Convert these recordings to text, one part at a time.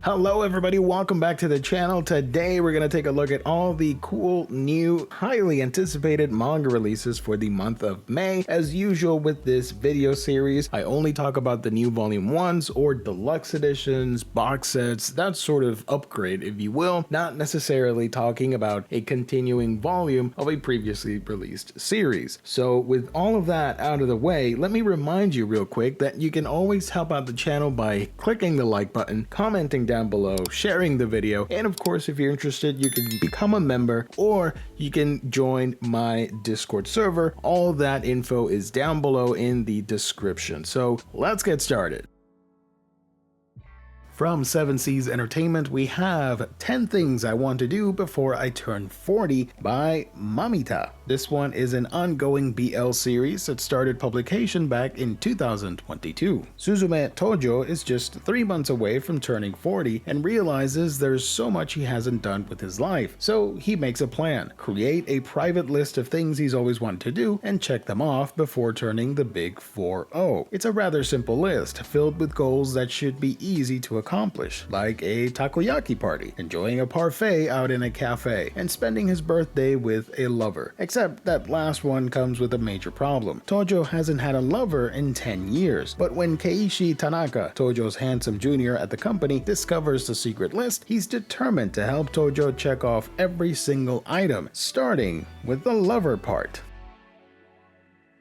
Hello everybody, welcome back to the channel. Today we're going to take a look at all the cool, new, highly anticipated manga releases for the month of May. As usual with this video series, I only talk about the new volume 1s or deluxe editions, box sets, that sort of upgrade if you will, not necessarily talking about a continuing volume of a previously released series. So with all of that out of the way, let me remind you real quick that you can always help out the channel by clicking the like button, commenting down below, sharing the video, and of course if you're interested you can become a member or you can join my Discord server. All that info is down below in the description. So let's get started. From 7 Seas Entertainment, we have 10 Things I Want to Do Before I Turn 40 by Mamita. This one is an ongoing BL series that started publication back in 2022. Suzume Tojo is just 3 months away from turning 40 and realizes there's so much he hasn't done with his life. So he makes a plan, create a private list of things he's always wanted to do and check them off before turning the big 40. It's a rather simple list, filled with goals that should be easy to accomplish, like a takoyaki party, enjoying a parfait out in a cafe, and spending his birthday with a lover. Except that last one comes with a major problem. Tojo hasn't had a lover in 10 years, but when Keiichi Tanaka, Tojo's handsome junior at the company, discovers the secret list, he's determined to help Tojo check off every single item, starting with the lover part.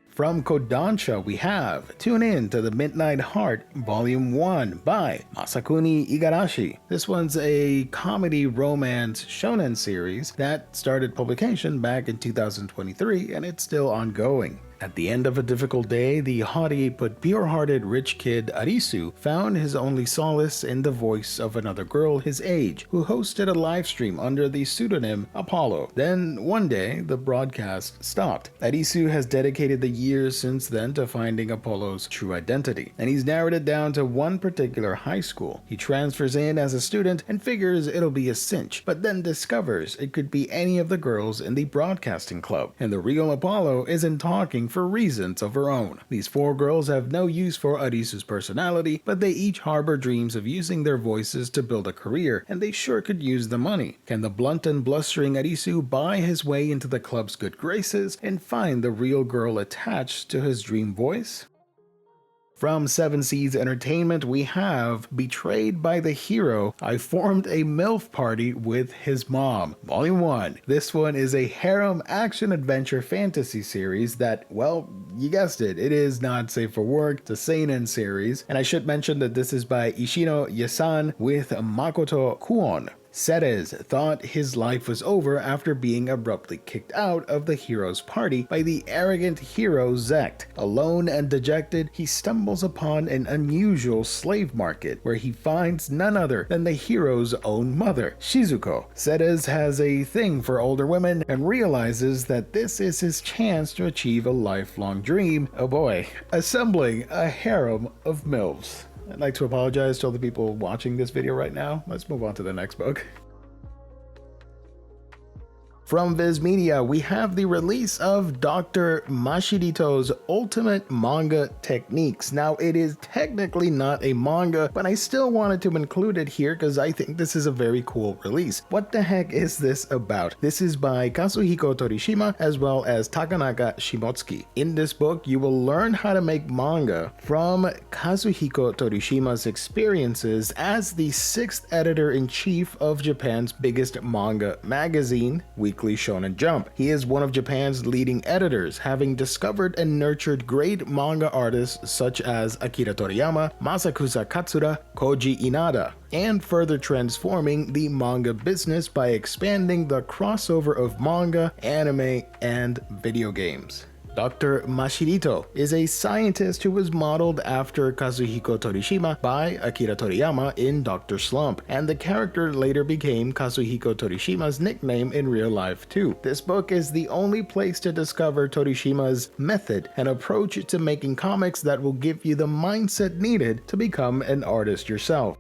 From Kodansha, we have Tune In to the Midnight Heart Volume 1 by Masakuni Igarashi. This one's a comedy romance shonen series that started publication back in 2023 and it's still ongoing. At the end of a difficult day, the haughty but pure-hearted rich kid Arisu found his only solace in the voice of another girl his age, who hosted a livestream under the pseudonym Apollo. Then, one day, the broadcast stopped. Arisu has dedicated the years since then to finding Apollo's true identity, and he's narrowed it down to one particular high school. He transfers in as a student and figures it'll be a cinch, but then discovers it could be any of the girls in the broadcasting club, and the real Apollo isn't talking for reasons of her own. These 4 girls have no use for Arisu's personality, but they each harbor dreams of using their voices to build a career, and they sure could use the money. Can the blunt and blustering Arisu buy his way into the club's good graces and find the real girl attached to his dream voice? From 7 Seas Entertainment, we have Betrayed by the Hero, I Formed a MILF Party with His Mom, Volume 1. This one is a harem action-adventure fantasy series that, well, you guessed it, it is not safe for work. It's a seinen series, and I should mention that this is by Ishino Yasan with Makoto Kuon. Ceres thought his life was over after being abruptly kicked out of the hero's party by the arrogant hero Zect. Alone and dejected, he stumbles upon an unusual slave market where he finds none other than the hero's own mother, Shizuko. Ceres has a thing for older women and realizes that this is his chance to achieve a lifelong dream, oh boy, assembling a harem of MILFs. I'd like to apologize to all the people watching this video right now. Let's move on to the next book. From Viz Media, we have the release of Dr. Mashirito's Ultimate Manga Techniques. Now, it is technically not a manga, but I still wanted to include it here because I think this is a very cool release. What the heck is this about? This is by Kazuhiko Torishima as well as Takanaka Shimotsuki. In this book, you will learn how to make manga from Kazuhiko Torishima's experiences as the 6th editor-in-chief of Japan's biggest manga magazine, Weekly Shonen Jump. He is one of Japan's leading editors, having discovered and nurtured great manga artists such as Akira Toriyama, Masakusa Katsura, Koji Inada, and further transforming the manga business by expanding the crossover of manga, anime, and video games. Dr. Mashirito is a scientist who was modeled after Kazuhiko Torishima by Akira Toriyama in Dr. Slump, and the character later became Kazuhiko Torishima's nickname in real life too. This book is the only place to discover Torishima's method and approach to making comics that will give you the mindset needed to become an artist yourself.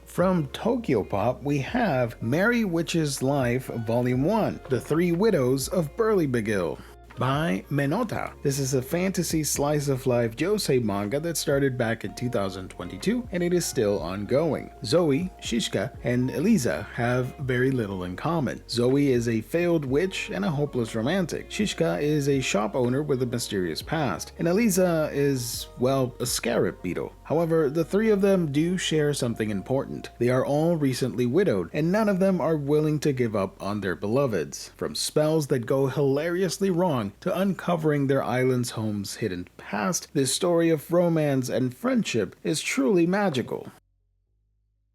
From Tokyopop, we have Merry Witch's Life Volume 1, The 3 Widows of Burlybegil. by Menota. This is a fantasy slice-of-life josei manga that started back in 2022, and it is still ongoing. Zoe, Shishka, and Eliza have very little in common. Zoe is a failed witch and a hopeless romantic. Shishka is a shop owner with a mysterious past, and Eliza is, well, a scarab beetle. However, the three of them do share something important. They are all recently widowed, and none of them are willing to give up on their beloveds. From spells that go hilariously wrong to uncovering their island's home's hidden past, this story of romance and friendship is truly magical.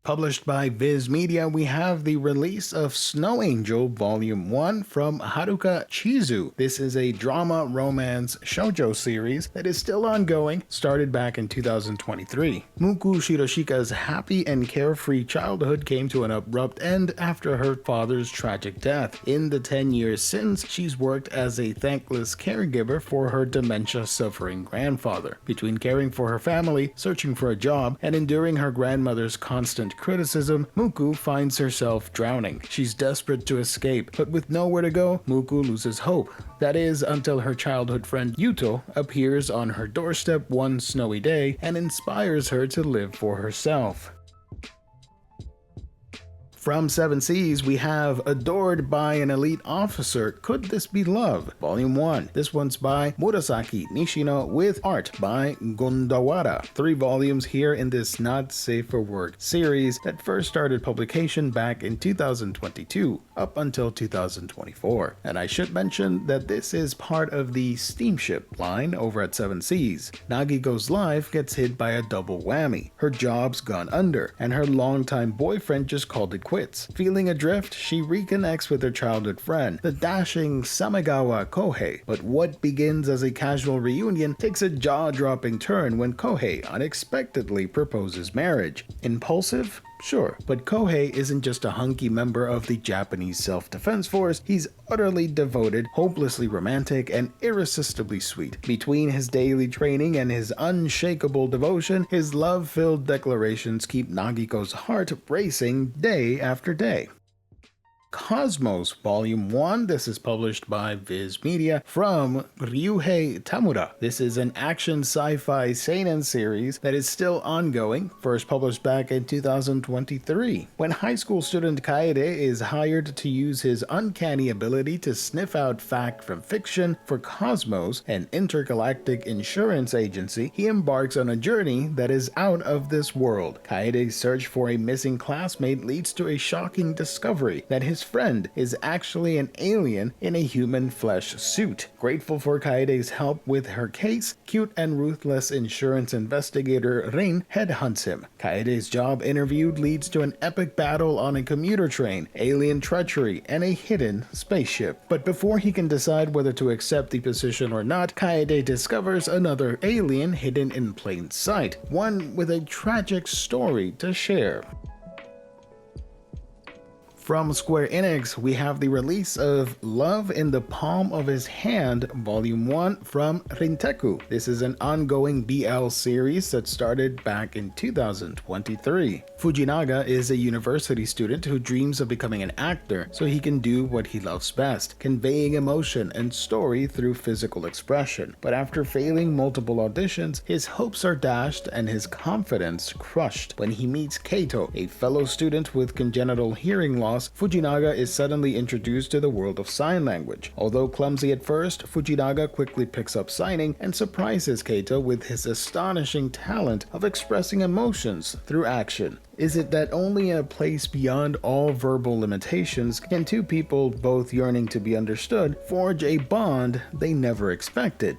Published by Viz Media, we have the release of Snow Angel Volume 1 from Haruka Chizu. This is a drama romance shoujo series that is still ongoing, started back in 2023. Muku Shiroshika's happy and carefree childhood came to an abrupt end after her father's tragic death. In the 10 years since, she's worked as a thankless caregiver for her dementia-suffering grandfather. Between caring for her family, searching for a job, and enduring her grandmother's constant criticism, Muku finds herself drowning. She's desperate to escape, but with nowhere to go, Muku loses hope. That is, until her childhood friend Yuto appears on her doorstep one snowy day and inspires her to live for herself. From Seven Seas, we have Adored by an Elite Officer, Could This Be Love? Volume 1. This one's by Murasaki Nishino with art by Gondawara. 3 volumes here in this Not Safe for Work series that first started publication back in 2022 up until 2024. And I should mention that this is part of the steamship line over at Seven Seas. Nagiko's life gets hit by a double whammy. Her job's gone under, and her longtime boyfriend just called it quits. Feeling adrift, she reconnects with her childhood friend, the dashing Samegawa Kohei. But what begins as a casual reunion takes a jaw-dropping turn when Kohei unexpectedly proposes marriage. Impulsive? Sure, but Kohei isn't just a hunky member of the Japanese self-defense force, he's utterly devoted, hopelessly romantic, and irresistibly sweet. Between his daily training and his unshakable devotion, his love-filled declarations keep Nagiko's heart racing day after day. Cosmos Volume 1. This is published by Viz Media from Ryuhei Tamura. This is an action sci-fi seinen series that is still ongoing, first published back in 2023. When high school student Kaede is hired to use his uncanny ability to sniff out fact from fiction for Cosmos, an intergalactic insurance agency, he embarks on a journey that is out of this world. Kaede's search for a missing classmate leads to a shocking discovery that his friend is actually an alien in a human flesh suit. Grateful for Kaede's help with her case, cute and ruthless insurance investigator Rin headhunts him. Kaede's job interview leads to an epic battle on a commuter train, alien treachery, and a hidden spaceship. But before he can decide whether to accept the position or not, Kaede discovers another alien hidden in plain sight, one with a tragic story to share. From Square Enix, we have the release of Love in the Palm of His Hand, Volume 1 from Rinteku. This is an ongoing BL series that started back in 2023. Fujinaga is a university student who dreams of becoming an actor so he can do what he loves best, conveying emotion and story through physical expression. But after failing multiple auditions, his hopes are dashed and his confidence crushed. When he meets Keito, a fellow student with congenital hearing loss, Fujinaga is suddenly introduced to the world of sign language. Although clumsy at first, Fujinaga quickly picks up signing and surprises Keito with his astonishing talent of expressing emotions through action. Is it that only in a place beyond all verbal limitations can two people, both yearning to be understood, forge a bond they never expected?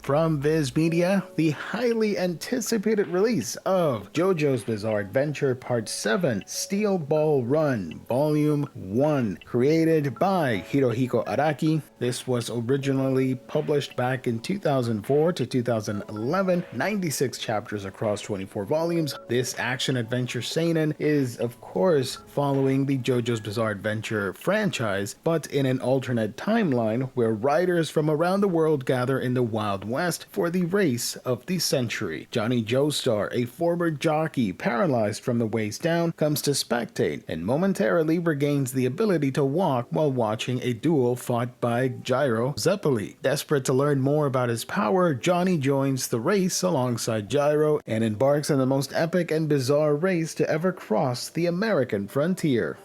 From Viz Media, the highly anticipated release of JoJo's Bizarre Adventure Part 7 Steel Ball Run Volume 1, created by Hirohiko Araki. This was originally published back in 2004 to 2011, 96 chapters across 24 volumes. This action-adventure seinen is, of course, following the JoJo's Bizarre Adventure franchise, but in an alternate timeline where writers from around the world gather in the Wild West for the race of the century. Johnny Joestar, a former jockey paralyzed from the waist down, comes to spectate and momentarily regains the ability to walk while watching a duel fought by Gyro Zeppeli. Desperate to learn more about his power, Johnny joins the race alongside Gyro and embarks on the most epic and bizarre race to ever cross the American frontier.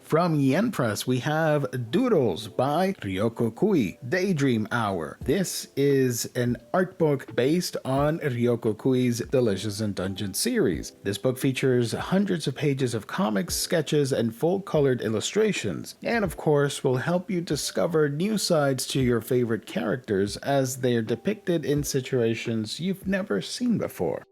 From Yen Press, we have Doodles by Ryoko Kui, Daydream Hour. This is an art book based on Ryoko Kui's Delicious in Dungeon series. This book features hundreds of pages of comics, sketches, and full-colored illustrations, and of course will help you discover new sides to your favorite characters as they are depicted in situations you've never seen before.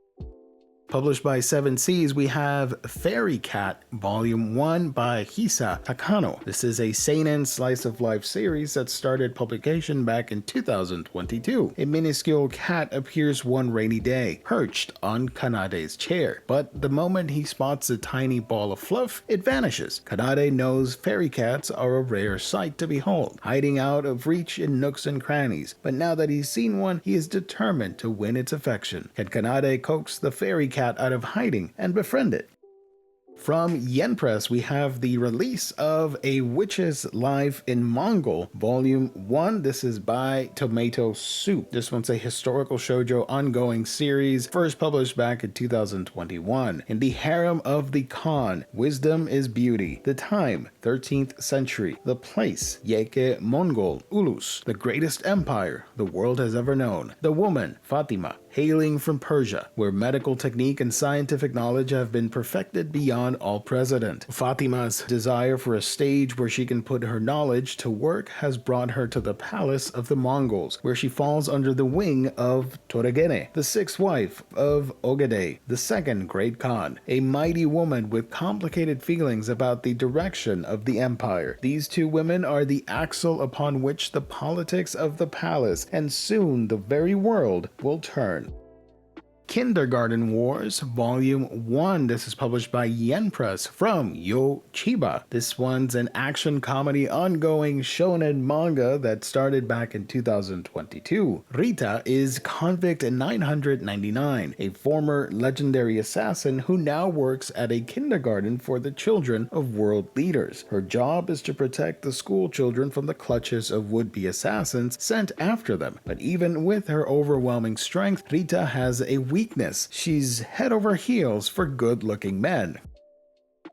Published by 7 Seas, we have Fairy Cat Volume 1 by Hisa Takano. This is a seinen slice-of-life series that started publication back in 2022. A minuscule cat appears one rainy day, perched on Kanade's chair, but the moment he spots a tiny ball of fluff, it vanishes. Kanade knows fairy cats are a rare sight to behold, hiding out of reach in nooks and crannies, but now that he's seen one, he is determined to win its affection. Can Kanade coax the fairy cat out of hiding and befriend it? From Yen Press, we have the release of A Witch's Life in Mongol, Volume 1. This is by Tomato Soup. This one's a historical shoujo ongoing series, first published back in 2021. In the harem of the Khan, wisdom is beauty. The time, 13th century. The place, Yeke Mongol Ulus, the greatest empire the world has ever known. The woman, Fatima, hailing from Persia, where medical technique and scientific knowledge have been perfected beyond all precedent. Fatima's desire for a stage where she can put her knowledge to work has brought her to the palace of the Mongols, where she falls under the wing of Toregene, the sixth wife of Ogedei, the second great Khan, a mighty woman with complicated feelings about the direction of the empire. These two women are the axle upon which the politics of the palace and soon the very world will turn. Kindergarten Wars Volume 1. This is published by Yen Press from Yo Chiba. This one's an action comedy ongoing shonen manga that started back in 2022. Rita is Convict 999, a former legendary assassin who now works at a kindergarten for the children of world leaders. Her job is to protect the school children from the clutches of would-be assassins sent after them. But even with her overwhelming strength, Rita has a weakness. She's head over heels for good-looking men.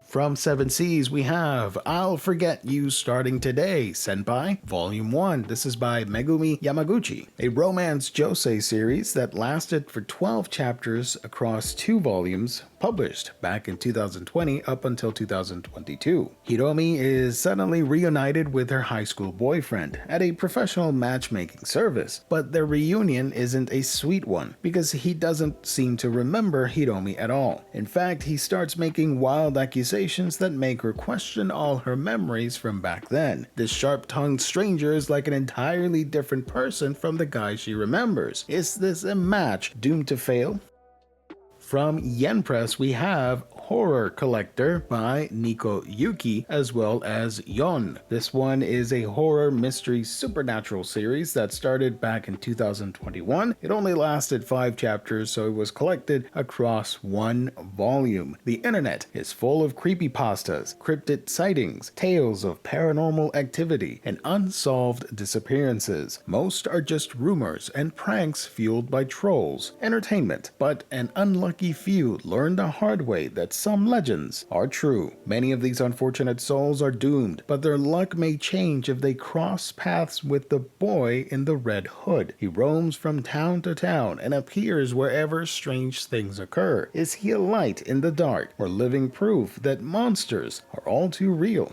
From 7 Seas, we have I'll Forget You Starting Today, Senpai, Volume 1. This is by Megumi Yamaguchi, a romance josei series that lasted for 12 chapters across 2 volumes, published back in 2020 up until 2022. Hiromi is suddenly reunited with her high school boyfriend at a professional matchmaking service, but their reunion isn't a sweet one because he doesn't seem to remember Hiromi at all. In fact, he starts making wild accusations that make her question all her memories from back then. This sharp-tongued stranger is like an entirely different person from the guy she remembers. Is this a match doomed to fail? From Yen Press, we have Horror Collector by Nico Yuki, as well as Yon. This one is a horror mystery supernatural series that started back in 2021. It only lasted 5 chapters, so it was collected across 1 volume. The internet is full of creepypastas, cryptid sightings, tales of paranormal activity, and unsolved disappearances. Most are just rumors and pranks fueled by trolls. Entertainment, but an unlucky few learn the hard way that some legends are true. Many of these unfortunate souls are doomed, but their luck may change if they cross paths with the boy in the red hood. He roams from town to town and appears wherever strange things occur. Is he a light in the dark or living proof that monsters are all too real?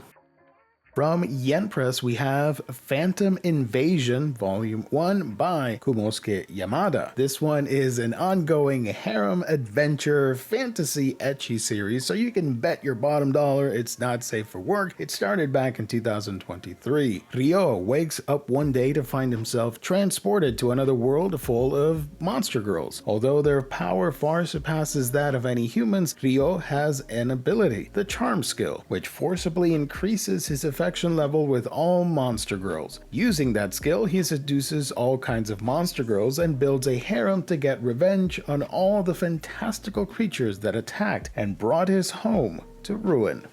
From Yen Press, we have Phantom Invasion Volume 1 by Kumosuke Yamada. This one is an ongoing harem adventure fantasy ecchi series, so you can bet your bottom dollar it's not safe for work. It started back in 2023. Ryo wakes up one day to find himself transported to another world full of monster girls. Although their power far surpasses that of any humans, Ryo has an ability, the charm skill, which forcibly increases his effectiveness perfection level with all monster girls. Using that skill, he seduces all kinds of monster girls and builds a harem to get revenge on all the fantastical creatures that attacked and brought his home to ruin.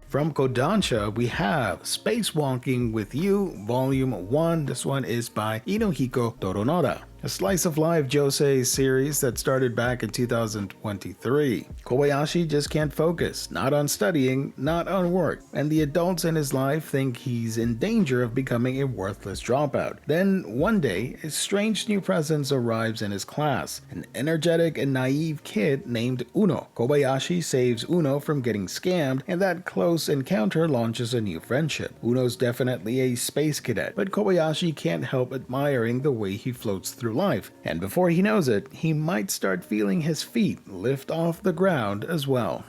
From Kodansha, we have Spacewalking with You, Volume 1. This one is by Inohiko Toronora, a slice of life josei series that started back in 2023. Kobayashi just can't focus, not on studying, not on work, and the adults in his life think he's in danger of becoming a worthless dropout. Then, one day, a strange new presence arrives in his class, an energetic and naive kid named Uno. Kobayashi saves Uno from getting scammed, and that close encounter launches a new friendship. Uno's definitely a space cadet, but Kobayashi can't help admiring the way he floats through life, and before he knows it, he might start feeling his feet lift off the ground as well.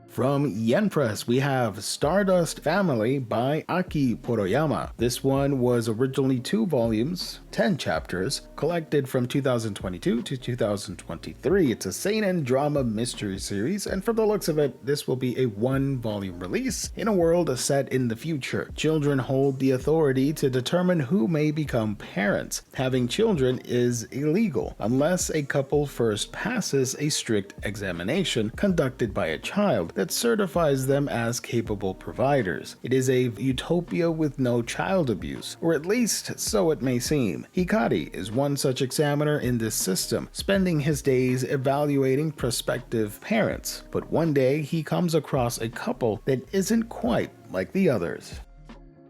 From Yen Press, we have Stardust Family by Aki Poroyama. This one was originally 2 volumes, 10 chapters, collected from 2022 to 2023. It's a seinen drama mystery series, and from the looks of it, this will be a 1-volume release. In a world set in the future, children hold the authority to determine who may become parents. Having children is illegal unless a couple first passes a strict examination conducted by a child that certifies them as capable providers. It is a utopia with no child abuse, or at least so it may seem. Hikari is one such examiner in this system, spending his days evaluating prospective parents. But one day he comes across a couple that isn't quite like the others.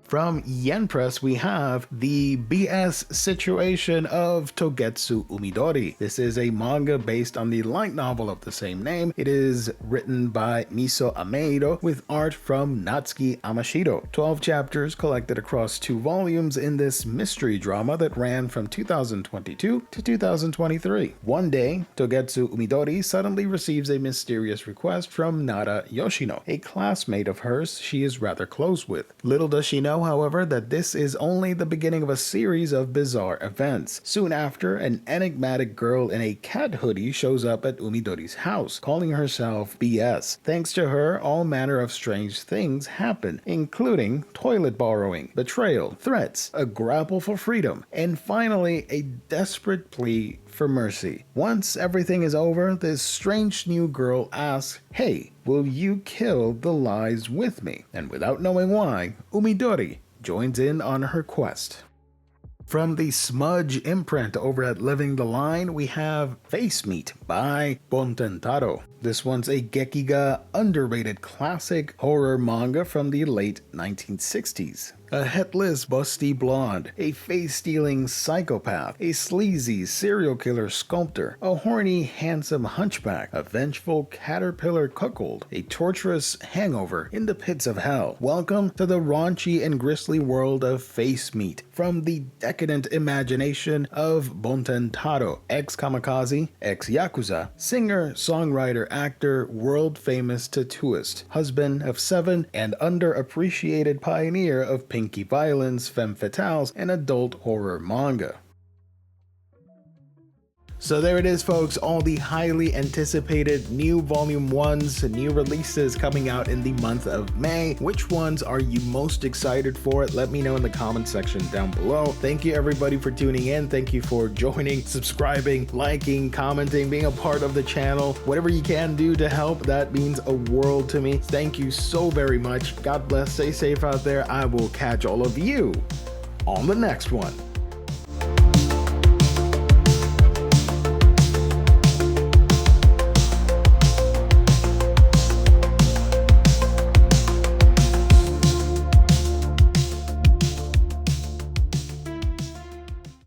From Yen Press, we have the BS Situation of Togetsu Umidori. This is a manga based on the light novel of the same name. It is written by Miso Ameido with art from Natsuki Amashiro. 12 chapters collected across 2 volumes in this mystery drama that ran from 2022 to 2023. One day, Togetsu Umidori suddenly receives a mysterious request from Nara Yoshino, a classmate of hers she is rather close with. Little does she know, however, that this is only the beginning of a series of bizarre events. Soon after, an enigmatic girl in a cat hoodie shows up at Umidori's house, calling herself BS. Thanks to her, all manner of strange things happen, including toilet borrowing, betrayal, threats, a grapple for freedom, and finally, a desperate plea for mercy. Once everything is over, this strange new girl asks, "Hey, will you kill the lies with me?" And without knowing why, Umidori joins in on her quest. From the Smudge imprint over at Living the Line, we have Face Meat by Bontentaro. This one's a Gekiga underrated classic horror manga from the late 1960s. A headless, busty blonde, a face-stealing psychopath, a sleazy serial killer sculptor, a horny, handsome hunchback, a vengeful caterpillar cuckold, a torturous hangover in the pits of hell. Welcome to the raunchy and grisly world of Face Meat, from the decadent imagination of Bontentaro, ex-kamikaze, ex-yakuza, singer, songwriter, actor, world-famous tattooist, husband of 7, and underappreciated pioneer of pinky violence, femme fatales, and adult horror manga. So there it is, folks, all the highly anticipated new Volume 1s, new releases coming out in the month of May. Which ones are you most excited for? Let me know in the comment section down below. Thank you everybody for tuning in. Thank you for joining, subscribing, liking, commenting, being a part of the channel. Whatever you can do to help, that means a world to me. Thank you so very much. God bless, stay safe out there. I will catch all of you on the next one.